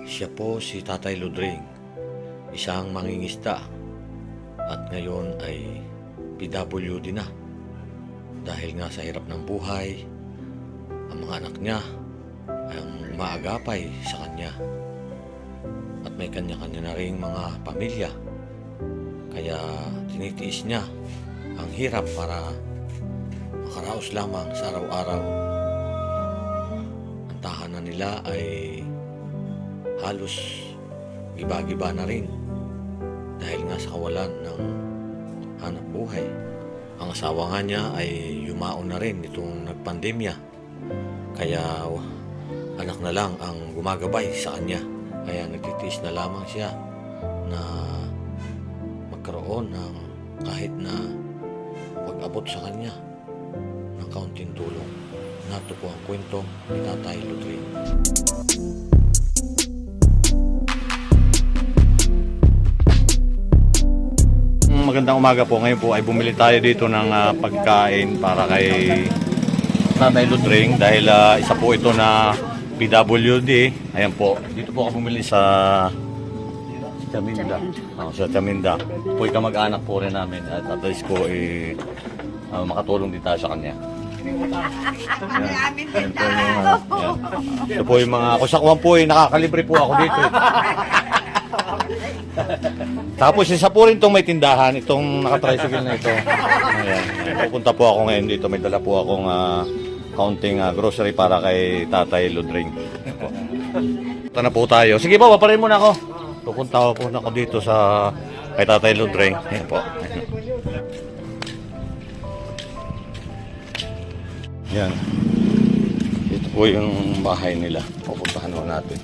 Siya po si Tatay Ludring, isang mangingisda at ngayon ay PWD na. Dahil nga sa hirap ng buhay, ang mga anak niya ay maagapay sa kanya. At may kanya-kanya na ring mga pamilya. Kaya tinitiis niya ang hirap para makaraos lamang sa araw-araw. Ang tahanan nila ay halos giba-giba na rin dahil nga sa kawalan ng hanap buhay. Ang asawa nga niya ay yumaon na rin itong nagpandemya, kaya anak na lang ang gumagabay sa kanya. Kaya nagtitiis na lamang siya na magkaroon ng kahit na pag-abot sa kanya ng kaunting tulong. Nato po ang kwento ni Tatay Ludring. Magandang umaga po. Ngayon po ay bumili tayo dito ng pagkain para kay Tatay Ludring dahil isa po ito na PWD. Ayan po. Dito po ako bumili sa Chaminda. Sa Chaminda. Po ay kamag-anak po rin namin at at least po makatulong din tayo sa kanya. Ayan po yung ito po yung mga kusakuan po nakakalibre po ako dito. Tapos isa po rin itong may tindahan, itong nakatricycle na ito. Ayan. Pupunta po ako ngayon dito. May dala po akong kaunting grocery para kay Tatay Ludring. Punta na po tayo. Sige po, paparin muna ako. Pupunta po na ako dito sa kay Tatay Ludring. Ayan po. Yan. Ito po yung bahay nila. Pupuntahan po natin.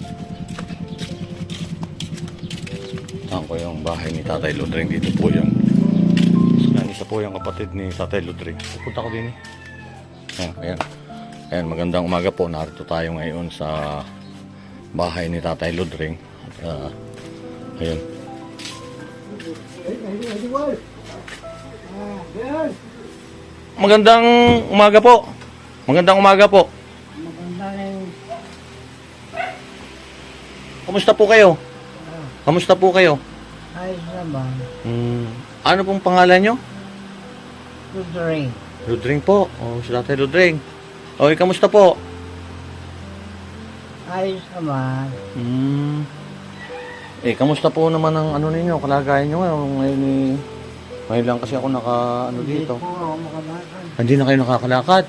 Saan ko yung bahay ni Tatay Ludring. Dito po yung isa po yung kapatid ni Tatay Ludring. Pupunta ko din Ayan. Ayan, magandang umaga po. Narito tayo ngayon sa bahay ni Tatay Ludring. Ayan. Magandang umaga po. Magandang umaga po. Kamusta po kayo? Kamusta po kayo? Ayos naman. Ano pong pangalan nyo? Ludring. Ludring po. Si Tatay Ludring. Okay, kamusta po? Ayos naman. Kamusta po naman ang ano ninyo, kalagayan nyo ngayon ngayon lang kasi ako dito. Hindi po ako makalakad. Hindi na kayo nakakalakad?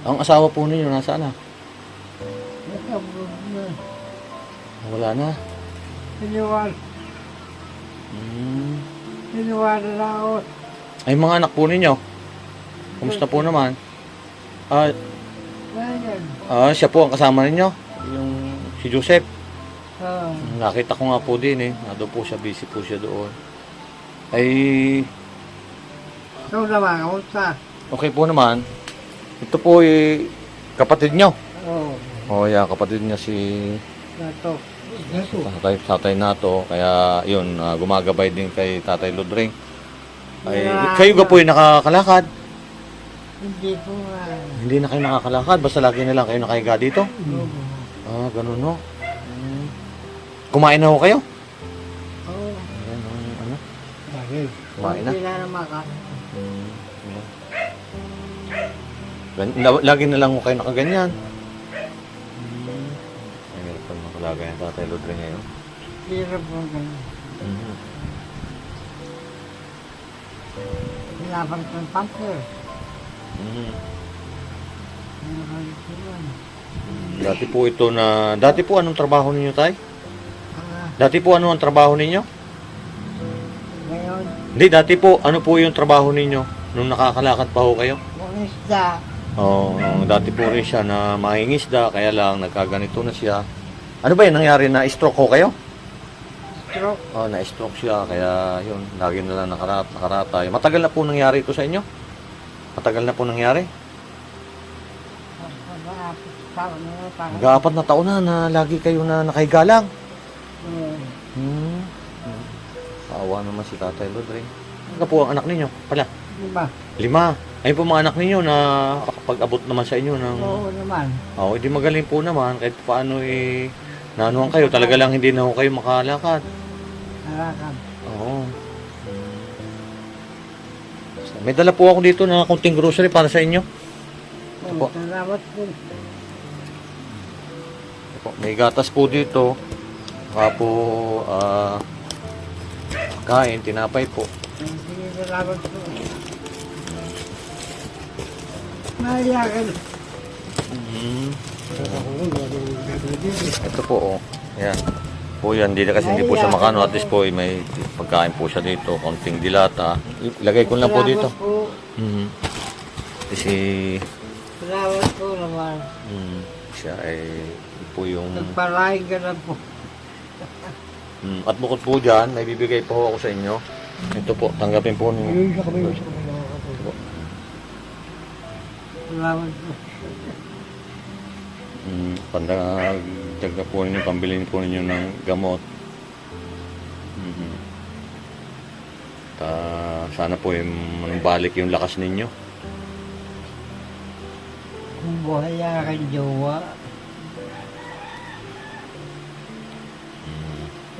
Ang asawa po ninyo, nasaan na? Nagkabog na. Wala na. Siniwala na ako. Ay, mga anak po ninyo. Kamusta po naman? Ganyan. Siya po ang kasama ninyo? Yung si Joseph. Ah, Nakita ko nga po din Nado po siya, busy po siya doon. Ay, ikaw naman, kamusta? okay po naman. Ito po kapatid nyo. Oo. Yeah, kapatid niya si Nato. Tatay Nato. Kaya yun, gumagabay din kay Tatay Ludring. Ay, Yeah. kayo ga po nakakalakad? Hindi po nga. Hindi na kayo nakakalakad, basta lagi na lang kayo nakahiga dito? Ganun no. Kumain na ho kayo? Oo. Ano? Bakit? Kumain na? Hindi na naman ka. Lagi na lang ho kayo nakaganyan. Ay, meron pa nakalagay ang Tatay Ludring ngayon. Hirap po ganyan. Hinapan ko ng pamper. Hinapan ko yan. Dati po anong trabaho ninyo, Tay? Ah, Dati po ano ang trabaho ninyo? ngayon, Hindi, dati po ano po yung trabaho ninyo nung nakakalakad pa ho kayo? kung isda, Dati po rin siya na mangingisda, kaya lang nagkaganito na siya. Ano ba yung nangyari, na stroke ho kayo? stroke, Na-stroke siya, kaya yun, lagi na lang nakaratay. Matagal na po nangyari ito sa inyo? Matagal na po nangyari? Mag-4 na taon na lagi kayo na nakahiga lang. Paawa naman si Tatay Ludring. Ano po ang anak ninyo? Pala? 5. 5. Ayun po mga anak ninyo na pag-abot naman sa inyo ng... Oo naman. Oo, hindi magaling po naman kahit paano nanuhan kayo. Talaga lang hindi na ho kayo makalakad. Narakan. Oo. May dala po ako dito na konting grocery para sa inyo. Oo, po. salamat po. May gatas po dito. Saka po kain, tinapay po. Sige, salamat po. Mayakan. Ito po, oh. Yan. Po yan, hindi po siya makano. At least po, may pagkain po siya dito. Konting dilata. Ilagay ko lang po dito. Salamat po. Kasi, Salamat po naman. siya ay po yung... Nagparahin ka na po. At bukod po dyan, may bibigay po ako sa inyo. Ito po, tanggapin po ninyo. Salamat po. Pandagdag na po ninyo, pambilin po ninyo ng gamot. Sana po balik yung lakas ninyo. Kung buhay aking jowa.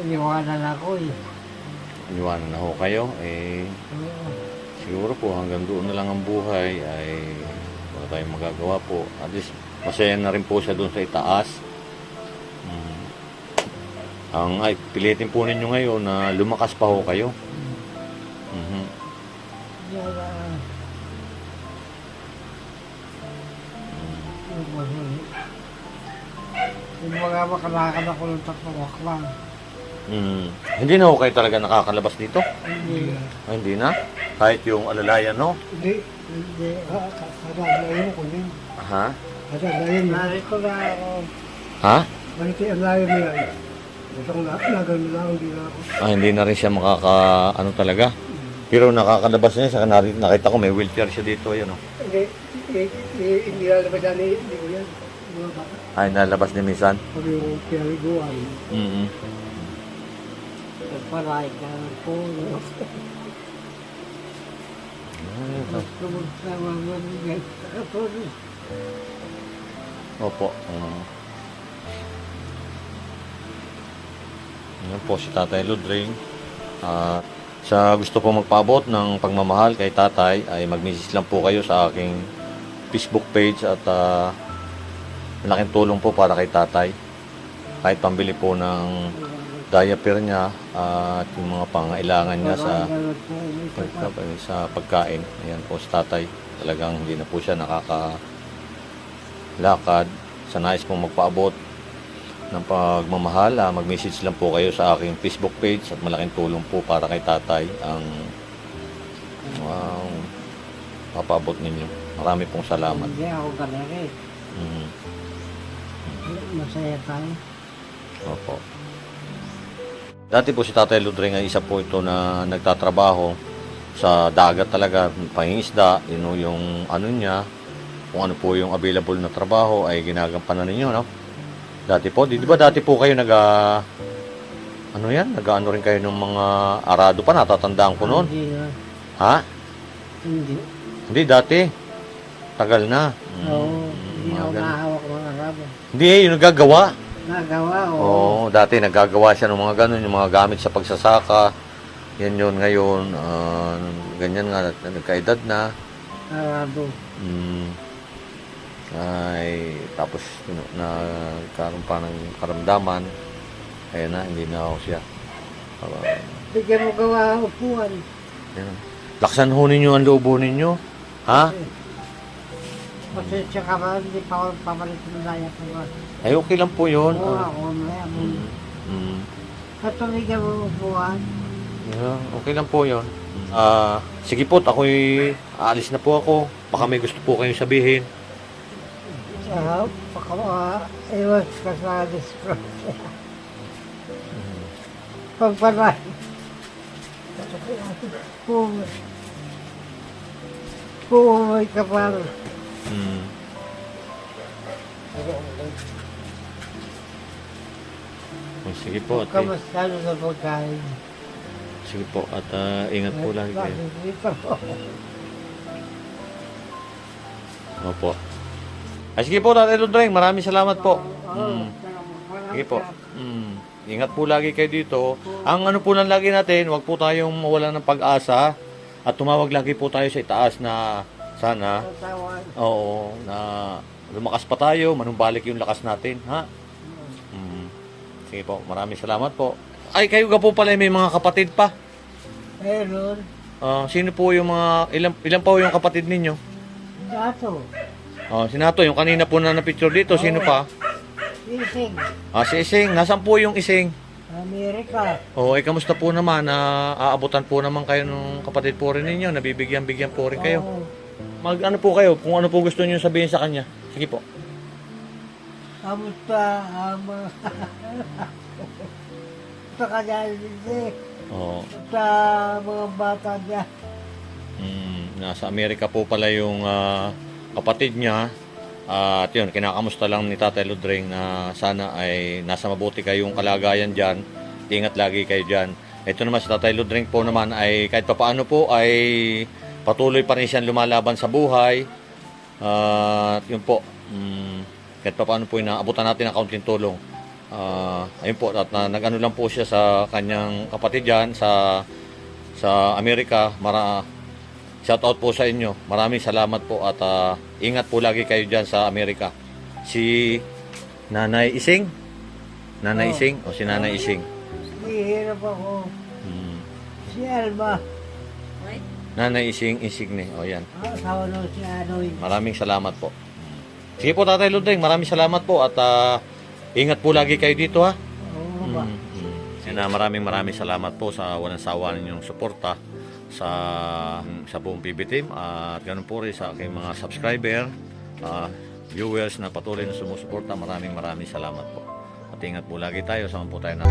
Iniwanan ako eh. Iniwanan na ho kayo. Oo. Siguro po hanggang doon na lang ang buhay ay wala tayong magagawa po. At least masaya na rin po siya doon sa itaas. Ay, pilitin po ninyo ngayon na lumakas pa ho kayo. Yan yung mga makalakad ako ng tatlong aklang. Hindi na ho kayo talaga nakakalabas dito? Hindi. Ay, hindi na? Kahit yung alalayan, no? Hindi. Kadalayan ko din. Ha? Kadalayan. Narito na ako. Ha? Narito ang layo niya. Gusto na lang, hindi na ako. Hindi na rin siya ano talaga. Pero nakakalabas niya, saka nakita ko may wheelchair siya dito, ayan o. Hindi lalabas yan, hindi ko yan. Mga bata. Ay, nalabas niya minsan? Pag yung pinaliguan, nagparay ka po. Mas kumusta mga mga Opo. Yan po si Tatay Ludring. Sa gusto po magpaabot ng pagmamahal kay Tatay ay mag-message lang po kayo sa aking Facebook page at malaking tulong po para kay Tatay. Kahit pambili po ng diaper niya at yung mga pangailangan niya sa pagkain. Ayan po si Tatay. Talagang hindi na po siya nakakalakad. Sa nais pong magpaabot ng pagmamahal, mag-message lang po kayo sa aking Facebook page at malaking tulong po para kay Tatay ang papaabot ninyo. Marami pong salamat. Hindi ako ganari. Masaya tayo. Opo. Dati po si Tatay Ludring ay isa po ito na nagtatrabaho sa dagat talaga, pangingisda, yung ano niya, kung ano po yung available na trabaho ay ginagampanan ninyo, no? Dati po, di ba dati po kayo nag-ano rin kayo ng mga arado pa, natatandaan ko noon. Hindi na. Ha? Hindi. Hindi, dati. Tagal na. Oo. Hindi ako nahawak mga arabo. Hindi, yung nagagawa. Nagawa, oo. Oo, dati nagagawa siya ng mga ganun, yung mga gamit sa pagsasaka. Yan yun ngayon, ganyan nga, nagkaedad na. Arabo. Ay, tapos nagkaroon pa ng karamdaman. Kaya na, hindi na ako siya. Bigyan mo gawa upuan. Yan. Laksan ho ninyo ang loobo ninyo. Ha? Pasensya ka ba, hindi pa ako papalit ng daya ko ba? Ay, okay lang po yun. Oo, ako na yan. Katuligan mo upuan. Yeah, okay lang po yun. Sige po, ako'y aalis na po ako. Baka may gusto po kayong sabihin. Iwas ka sa disgrasya. Pagparay. Pumumoy ka pa. Sige po, ate. Kamusta na sa pagkain? Sige po, at ingat po lagi kayo. Dito. Opo. Ay, sige po, Tatay Ludring. Maraming salamat po. Mm. Sige po. Ingat po lagi kayo dito. Ang ano po lang lagi natin, wag po tayong mawalan ng pag-asa at tumawag lagi po tayo sa itaas na sana, oo, na lumakas pa tayo, manumbalik yung lakas natin, ha? Sige po, maraming salamat po. Ay, kayo ka po pala may mga kapatid pa. Meron. Sino po yung mga, ilan pa po yung kapatid ninyo? Dato. Si Nato, yung kanina po na na-picture dito, sino pa? Ising. Si Ising, nasaan po yung Ising? Amerika. Kamusta po naman? Aabutan po naman kayo ng kapatid po rin ninyo, nabibigyan-bigyan po rin kayo. Oo. Ano po kayo, kung ano po gusto niyo sabihin sa kanya. Sige po. Kamusta ang sa kanya din Oo. sa mga bata niya. Nasa Amerika po pala yung kapatid niya. At yun, kinakamusta lang ni Tatay Ludring na sana ay nasa mabuti kayong kalagayan dyan. Ingat lagi kayo dyan. Ito naman si Tatay Ludring po naman ay kahit papaano po ay patuloy pa rin siyang lumalaban sa buhay. At yun po, kahit papaano po inaabutan natin ang kaunting tulong. Ayun po, at nag-ano lang po siya sa kanyang kapatid dyan sa Amerika. Shout out po sa inyo. Maraming salamat po at ingat po lagi kayo dyan sa Amerika. Si Nanay Ising? Nanay Oo. Ising? O si Nanay Ising? Hihirap ako. Si Alma. Nanay Ising Insigne. O yan. Asawa nung si Anoy. Maraming salamat po. Sige po, Tatay Ludring. Maraming salamat po at ingat po lagi kayo dito, ha. Oo ba? Maraming salamat po sa walang sawa ninyong suporta sa buong PB team at ganun po rin sa aking mga subscriber, viewers na patuloy na sumusuporta. Maraming salamat po. At ingat po lagi tayo. Sama po tayo na